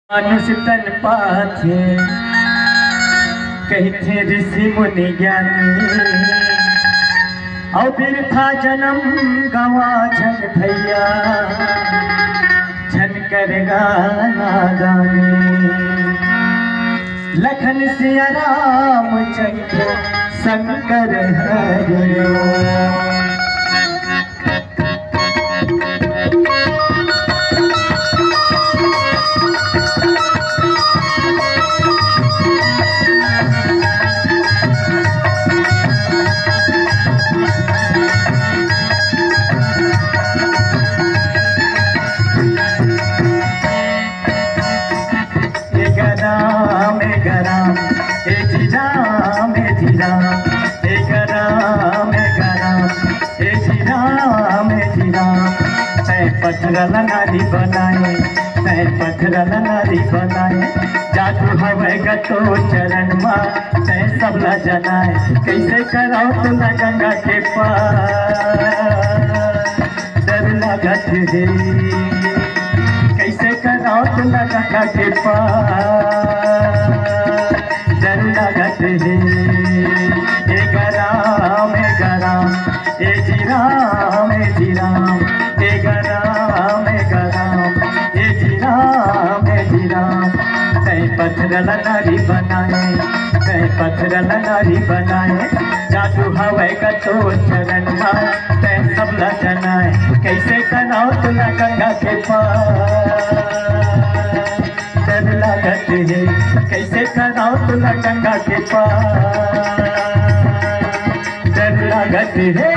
मानुष तन पाथे कहते ऋषि मुनि ज्ञानी और बिरथा जन्म गवा झन भैया झन करेगा नादानी। लखन सिया राम चंद्र शंकर हरिओम। पत्थरल नारी बनाए मैं पत्थरल नारी बनाए जादू हवे तो चरण माँ मैं सबला जनाए। कैसे कराओ तुला गंगा के पार डर लागत है। कैसे कराओ तुला गंगा के पार डर लागत है। ए गराम ए जीराम ए जीराम ए गराम ए जीराम तै पत्थरल नारी बनाए तै पत्थरल नारी बनाए जादू हवे तो चरण माँ तै सबला जनाए। कैसे कराओ तुला गंगा के पार डर लागत है। कैसे कराओ तुला गंगा के पार डर लागत है।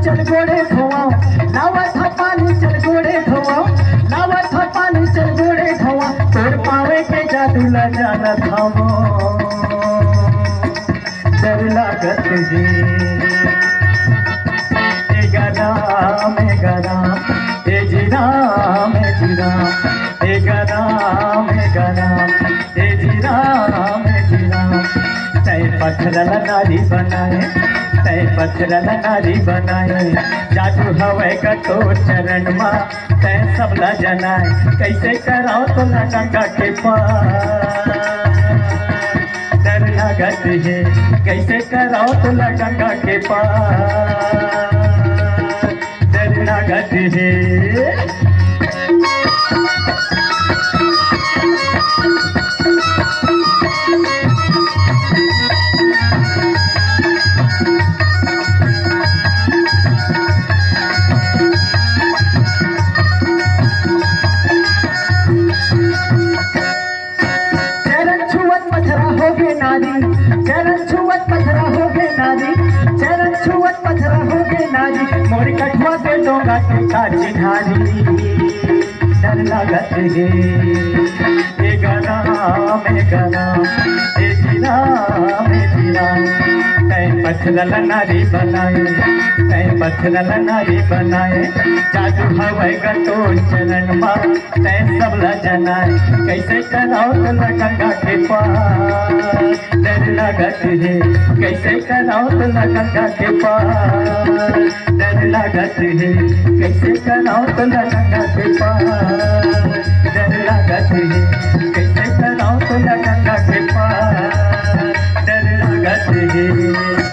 चल गोड़े धोआ लावा था पानी चल गोड़े धोआ लावा था पानी चल गोड़े धोआ तोड़ पावे के जादू ला जाना था वो डर लागत है। ए गराम ए गराम ए जीराम ए जीराम ए गराम ए गराम ए जीराम ए जीराम तै पत्थरल नारी बनाए तै पत्थरल नारी बनाए जादू हवे तो चरण माँ तै सबला जनाए। कैसे कराओ तुला गंगा के पार डर लागत है। कैसे कराओ तुला गंगा के पार डर लागत है। चरण छुअत पथरा हो गए नारी चरण छुअत पथरा हो गए नारी मोर कठुआ के डोंगा के काची धारी डर लागत है। ए गराम ए गराम ए जीराम ए जीराम तै पत्थरल नारी बनाए तै पत्थरल नारी बनाए जादू हवे तो चरण माँ तै सबला जनाए। कैसे कराओ तुला गंगा के पार डर लागत है। कैसे कराओ तुला गंगा के पार डर लागत है। कैसे कराओ तुला गंगा के पार डर लागत है।